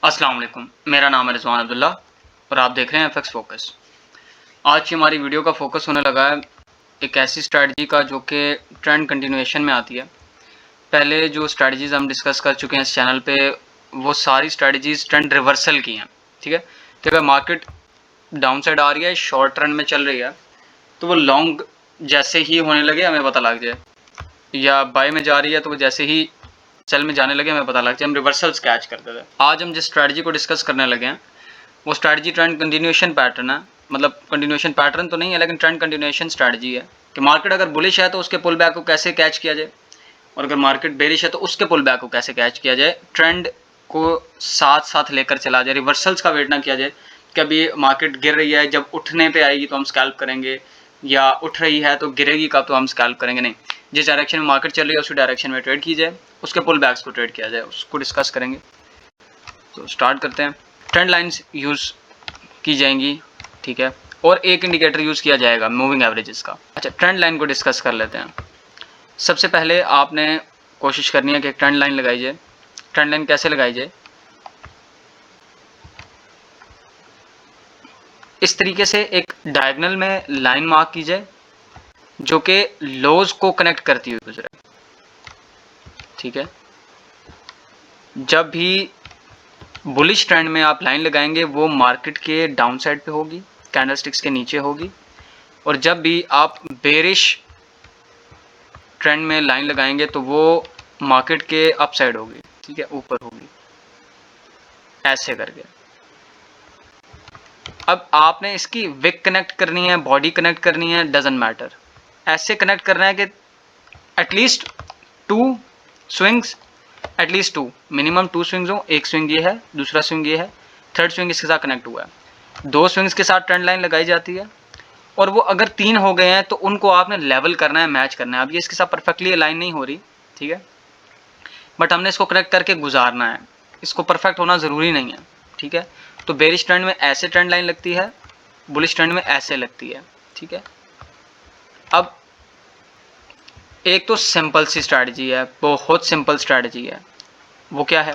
अस्सलाम वालेकुम, मेरा नाम है रिजवान अब्दुल्ला और आप देख रहे हैं एफएक्स फोकस। आज की हमारी वीडियो का फोकस होने लगा है एक ऐसी स्ट्रैटेजी का जो कि ट्रेंड कंटिन्यूएशन में आती है। पहले जो स्ट्रैटेजीज़ हम डिस्कस कर चुके हैं इस चैनल पे, वो सारी स्ट्रैटेजीज़ ट्रेंड रिवर्सल की हैं। ठीक है, तो अगर मार्केट डाउन साइड आ रही है, शॉर्ट रन में चल रही है, तो वो लॉन्ग जैसे ही होने लगे हमें पता लग जाए, या बाय में जा रही है तो वो जैसे ही सेल में जाने लगे हमें पता लग जाए, हम रिवर्सल्स कैच करते थे। आज हम जिस स्ट्रैटेजी को डिस्कस करने लगे हैं वो स्ट्रैटेजी ट्रेंड कंटिन्यूएशन पैटर्न है। मतलब कंटिन्यूएशन पैटर्न तो नहीं है, लेकिन ट्रेंड कंटिन्यूएशन स्ट्रैटेजी है कि मार्केट अगर बुलिश है तो उसके पुल बैक को कैसे कैच किया जाए, और अगर मार्केट बेरिश है तो उसके पुल बैक को कैसे कैच किया जाए। ट्रेंड को साथ साथ लेकर चला जाए, रिवर्सल्स का वेट ना किया जाए कि अभी मार्केट गिर रही है, जब उठने पे आएगी तो हम स्कैल्प करेंगे, या उठ रही है तो गिरेगी कब तो हम स्कैल्प करेंगे। नहीं, जिस डायरेक्शन में मार्केट चल रही है उसी डायरेक्शन में ट्रेड की जाए, उसके पुल बैक्स को ट्रेड किया जाए, उसको डिस्कस करेंगे। तो स्टार्ट करते हैं। ट्रेंड लाइंस यूज़ की जाएंगी, ठीक है, और एक इंडिकेटर यूज़ किया जाएगा मूविंग एवरेजेस का। अच्छा, ट्रेंड लाइन को डिस्कस कर लेते हैं। सबसे पहले आपने कोशिश करनी है कि ट्रेंड लाइन लगाई जाए। ट्रेंड लाइन कैसे लगाई जाए? इस तरीके से एक डायगोनल में लाइन मार्क की जाए जो कि लोज को कनेक्ट करती हुई गुजरे। ठीक है, जब भी बुलिश ट्रेंड में आप लाइन लगाएंगे वो मार्केट के डाउन साइड पे होगी, कैंडलस्टिक्स के नीचे होगी, और जब भी आप बेरिश ट्रेंड में लाइन लगाएंगे तो वो मार्केट के अप साइड होगी, ठीक है, ऊपर होगी, ऐसे करके। अब आपने इसकी विक कनेक्ट करनी है, बॉडी कनेक्ट करनी है, डजंट मैटर। ऐसे कनेक्ट करना है कि at least two swings, at least two, minimum two swings हो। एक स्विंग ये है, दूसरा स्विंग ये है, थर्ड स्विंग इसके साथ कनेक्ट हुआ है। दो स्विंग्स के साथ ट्रेंड लाइन लगाई जाती है, और वो अगर तीन हो गए हैं तो उनको आपने लेवल करना है, मैच करना है। अब ये इसके साथ परफेक्टली लाइन नहीं हो रही, ठीक है, बट हमने इसको कनेक्ट करके गुजारना है। इसको परफेक्ट होना ज़रूरी नहीं है, ठीक है। तो बेरिश ट्रेंड में ऐसे ट्रेंड लाइन लगती है, बुलिश ट्रेंड में ऐसे लगती है, ठीक है। अब एक तो सिंपल सी स्ट्रैटेजी है, बहुत सिंपल स्ट्रैटेजी है। वो क्या है?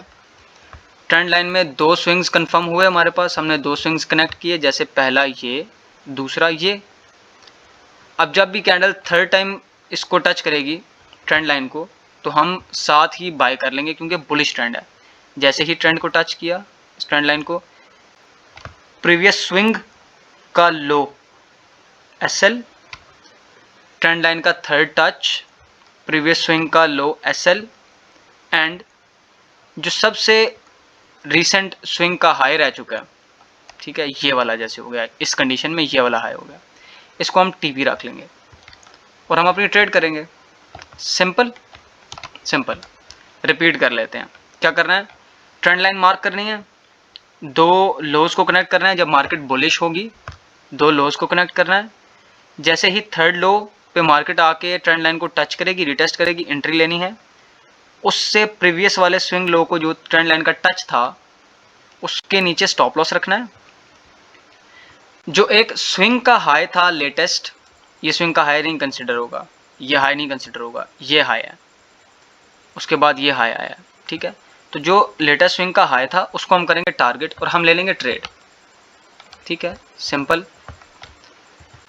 ट्रेंड लाइन में दो स्विंग्स कंफर्म हुए हमारे पास, हमने दो स्विंग्स कनेक्ट किए, जैसे पहला ये, दूसरा ये। अब जब भी कैंडल थर्ड टाइम इसको टच करेगी ट्रेंड लाइन को, तो हम साथ ही बाय कर लेंगे क्योंकि बुलिश ट्रेंड है। जैसे ही ट्रेंड को टच किया, इस ट्रेंड लाइन को, प्रीवियस स्विंग का लो एसएल, ट्रेंड लाइन का थर्ड टच, प्रीवियस स्विंग का लो एसएल, एंड जो सबसे रिसेंट स्विंग का हाई रह चुका है, ठीक है, ये वाला जैसे हो गया, इस कंडीशन में ये वाला हाई हो गया, इसको हम टीपी रख लेंगे और हम अपनी ट्रेड करेंगे। Simple simple. रिपीट कर लेते हैं। क्या करना है? ट्रेंड लाइन मार्क करनी है, दो लोज को कनेक्ट करना है जब मार्केट बुलिश होगी, दो लोज को कनेक्ट करना है। जैसे ही थर्ड लो पे मार्केट आके ट्रेंड लाइन को टच करेगी, रिटेस्ट करेगी, एंट्री लेनी है। उससे प्रीवियस वाले स्विंग लो को, जो ट्रेंड लाइन का टच था, उसके नीचे स्टॉप लॉस रखना है। जो एक स्विंग का हाई था लेटेस्ट, ये स्विंग का हाई नहीं कंसिडर होगा, ये हाई नहीं कंसिडर होगा, ये हाई है, उसके बाद ये हाई आया, ठीक है। तो जो लेटेस्ट स्विंग का हाई था उसको हम करेंगे टारगेट और हम ले लेंगे ट्रेड, ठीक है, सिंपल।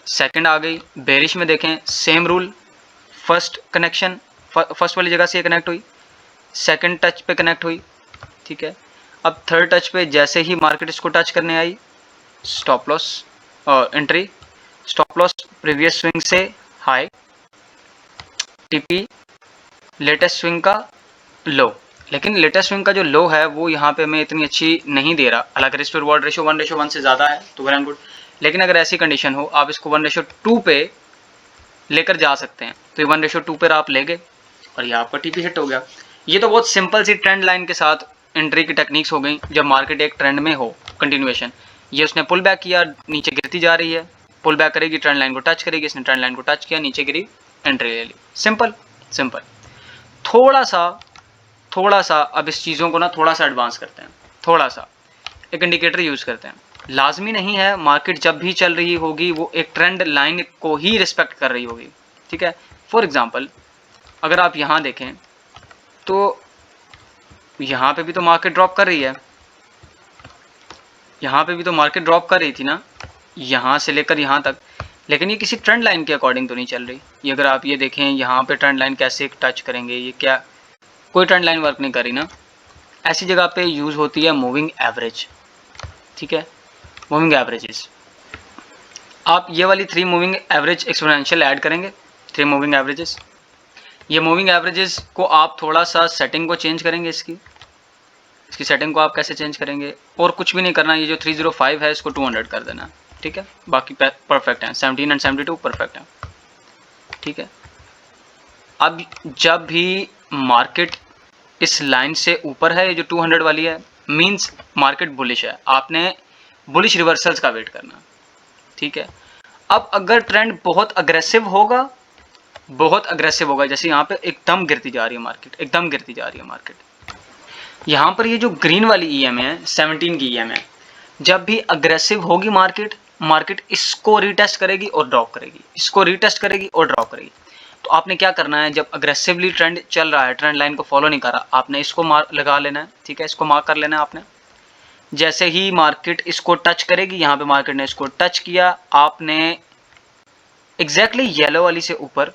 सेकंड आ गई, बेरिश में देखें same rule. First connection, first वाली जगह से ये कनेक्ट हुई, सेकंड टच पे कनेक्ट हुई, ठीक है। अब थर्ड टच पे जैसे ही मार्केट इसको टच करने आई, स्टॉप लॉस और entry. Stop loss previous swing से हाई, टीपी लेटेस्ट स्विंग का लो। लेकिन लेटेस्ट स्विंग का जो लो है वो यहाँ पे हमें इतनी अच्छी नहीं दे रहा, हालांकि रिस्क टू रिवॉर्ड रेशियो 1:1 से ज़्यादा है तो वेल एंड गुड। लेकिन अगर ऐसी कंडीशन हो, आप इसको 1:2 पे लेकर जा सकते हैं, तो ये 1:2 पर आप ले गए और ये आपका टीपी हिट हो गया। ये तो बहुत सिंपल सी ट्रेंड लाइन के साथ एंट्री की टेक्निक्स हो गई जब मार्केट एक ट्रेंड में हो, कंटिन्यूएशन। ये उसने पुल बैक किया, नीचे गिरती जा रही है, पुल बैक करेगी, ट्रेंड लाइन को टच करेगी, इसने ट्रेंड लाइन को टच किया, नीचे गिरी, एंट्री ले ली। Simple simple. थोड़ा सा अब इस चीज़ों को ना थोड़ा सा एडवांस करते हैं, थोड़ा सा एक इंडिकेटर यूज़ करते हैं। लाजमी नहीं है मार्केट जब भी चल रही होगी वो एक ट्रेंड लाइन को ही रिस्पेक्ट कर रही होगी, ठीक है। फॉर एग्जांपल, अगर आप यहाँ देखें तो यहाँ पे भी तो मार्केट ड्रॉप कर रही है, यहाँ पे भी तो मार्केट ड्रॉप कर रही थी ना, यहाँ से लेकर यहाँ तक, लेकिन ये किसी ट्रेंड लाइन के अकॉर्डिंग तो नहीं चल रही। ये अगर आप ये देखें यहाँ पे ट्रेंड लाइन कैसे टच करेंगे, ये क्या कोई ट्रेंड लाइन वर्क नहीं कर रही ना। ऐसी जगह पे यूज़ होती है मूविंग एवरेज, ठीक है, मूविंग एवरेजेस। आप ये वाली 3 मूविंग एवरेज एक्सपोनेंशियल ऐड करेंगे, 3 मूविंग एवरेजेस। ये मूविंग एवरेजेस को आप थोड़ा सा सेटिंग को चेंज करेंगे, इसकी सेटिंग को आप कैसे चेंज करेंगे, और कुछ भी नहीं करना। ये जो 305 है इसको 200 कर देना, ठीक है, बाकी परफेक्ट है, 17 एंड 72 परफेक्ट है, ठीक है। अब जब भी मार्केट इस लाइन से ऊपर है, ये जो 200 वाली है, मींस मार्केट बुलिश है, आपने बुलिश रिवर्सल्स का वेट करना, ठीक है। अब अगर ट्रेंड बहुत अग्रेसिव होगा, जैसे यहाँ पे एकदम गिरती जा रही है मार्केट, एकदम गिरती जा रही है मार्केट, यहाँ पर ये जो ग्रीन वाली EM है 17 की EM है, जब भी अग्रेसिव होगी मार्केट इसको रीटेस्ट करेगी और ड्रॉप करेगी, इसको रीटेस्ट करेगी और ड्रॉप करेगी। तो आपने क्या करना है, जब अग्रेसिवली ट्रेंड चल रहा है, ट्रेंड लाइन को फॉलो नहीं कर रहा, आपने इसको लगा लेना है, ठीक है, इसको मार्क कर लेना है आपने। जैसे ही मार्केट इसको टच करेगी, यहाँ पे मार्केट ने इसको टच किया, आपने एग्जैक्टली येलो वाली से ऊपर,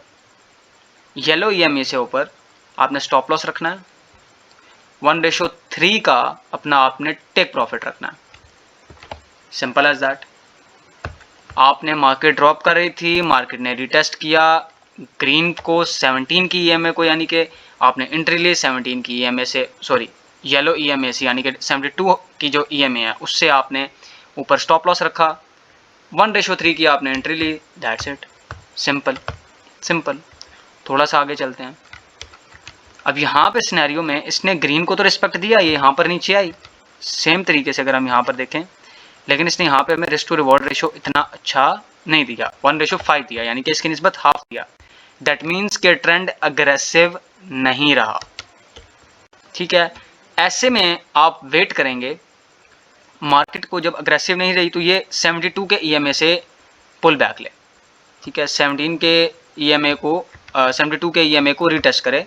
येलो EMA से ऊपर आपने स्टॉप लॉस रखना है, 1:3 का अपना आपने टेक प्रॉफिट रखना है, सिंपल एज दैट। आपने मार्केट ड्रॉप कर रही थी, मार्केट ने रिटेस्ट किया ग्रीन को 17 की EMA को, यानी कि आपने एंट्री ली 17 की EMA से, सॉरी येलो EMA से, यानी कि 72 की जो EMA है उससे आपने ऊपर स्टॉप लॉस रखा, 1:3 की आपने एंट्री ली, दैट्स इट, सिंपल। थोड़ा सा आगे चलते हैं। अब यहाँ पे सिनेरियो में इसने ग्रीन को तो रिस्पेक्ट दिया, ये यहाँ पर नीचे आई, सेम तरीके से अगर हम यहाँ पर देखें, लेकिन इसने यहाँ पे हमें रिस्क टू रिवॉर्ड रेशो इतना अच्छा नहीं दिया, 1:5 दिया, यानी कि इसकी निस्बत हाफ दिया। दैट मीन्स के ट्रेंड अग्रेसिव नहीं रहा, ठीक है। ऐसे में आप वेट करेंगे, मार्केट को जब अग्रेसिव नहीं रही तो ये 72 के EMA से पुल बैक ले, ठीक है, 17 के EMA को 72 के EMA को रिटेस्ट करे,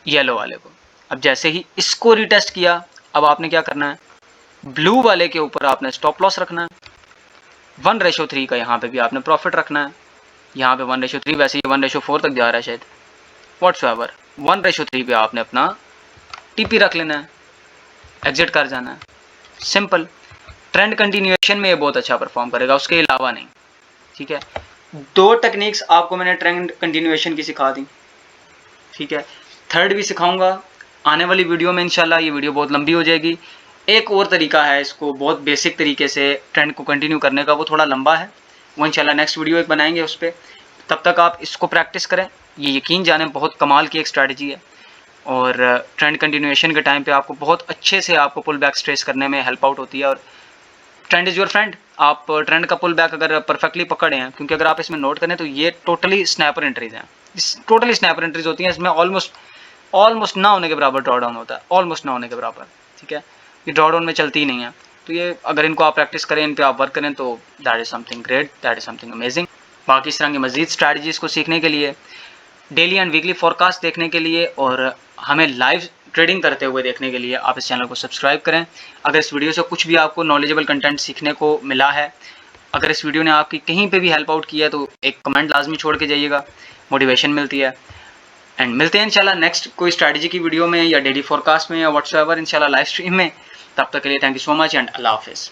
येलो वाले को। अब जैसे ही इसको रिटेस्ट किया, अब आपने क्या करना है, ब्लू वाले के ऊपर आपने स्टॉप लॉस रखना है, 1:3 का यहाँ पे भी आपने प्रॉफिट रखना है। यहाँ पे 1:3, वैसे ये 1:4 तक जा रहा है शायद, व्हाट्सएवर, 1:3 पे आपने अपना TP रख लेना है, एग्जिट कर जाना है, सिंपल। ट्रेंड कंटिन्यूएशन में ये बहुत अच्छा परफॉर्म करेगा, उसके अलावा नहीं, ठीक है। 2 टेक्निक्स आपको मैंने ट्रेंड कंटिन्यूएशन की सिखा दी, ठीक है, थर्ड भी सिखाऊंगा आने वाली वीडियो में इंशाल्लाह। ये वीडियो बहुत लंबी हो जाएगी। एक और तरीका है इसको बहुत बेसिक तरीके से ट्रेंड को कंटिन्यू करने का, वो थोड़ा लंबा है, वो इंशाल्लाह नेक्स्ट वीडियो एक बनाएंगे उस पर। तब तक आप इसको प्रैक्टिस करें, ये यकीन जाने बहुत कमाल की एक स्ट्रैटेजी है, और ट्रेंड कंटिन्यूएशन के टाइम पे आपको बहुत अच्छे से आपको पुल बैक स्ट्रेस करने में हेल्प आउट होती है। और ट्रेंड इज़ योर फ्रेंड, आप ट्रेंड का पुल बैक अगर परफेक्टली पकड़े हैं, क्योंकि अगर आप इसमें नोट करें तो ये टोटली स्नैपर एंट्रीज हैं, टोटली स्नैपर एंट्रीज होती हैं, इसमें ऑलमोस्ट ना होने के बराबर ड्रॉ डाउन होता है, ऑलमोस्ट ना होने के बराबर, ठीक है, ये ड्रॉ डाउन में चलती ही नहीं है। तो ये अगर इनको आप प्रैक्टिस करें, इन पे आप वर्क करें, तो that is something great, that is something amazing. बाकी इस तरह की मज़ीद स्ट्रैटेजीज़ को सीखने के लिए, डेली एंड वीकली फोरकास्ट देखने के लिए, और हमें लाइव ट्रेडिंग करते हुए देखने के लिए आप इस चैनल को सब्सक्राइब करें। अगर इस वीडियो से कुछ भी आपको नॉलेजेबल कंटेंट सीखने को मिला है, अगर इस वीडियो ने आपकी कहीं पे भी हेल्प आउट किया है, तो एक कमेंट लाजमी छोड़ के जाइएगा, मोटिवेशन मिलती है। एंड मिलते हैं इंशाल्लाह नेक्स्ट कोई स्ट्रैटेजी की वीडियो में, या डेली फोरकास्ट में, या व्हाट्सएवर इंशाल्लाह लाइव स्ट्रीम में। तब तक के लिए thank you so much and अल्लाह हाफिज़।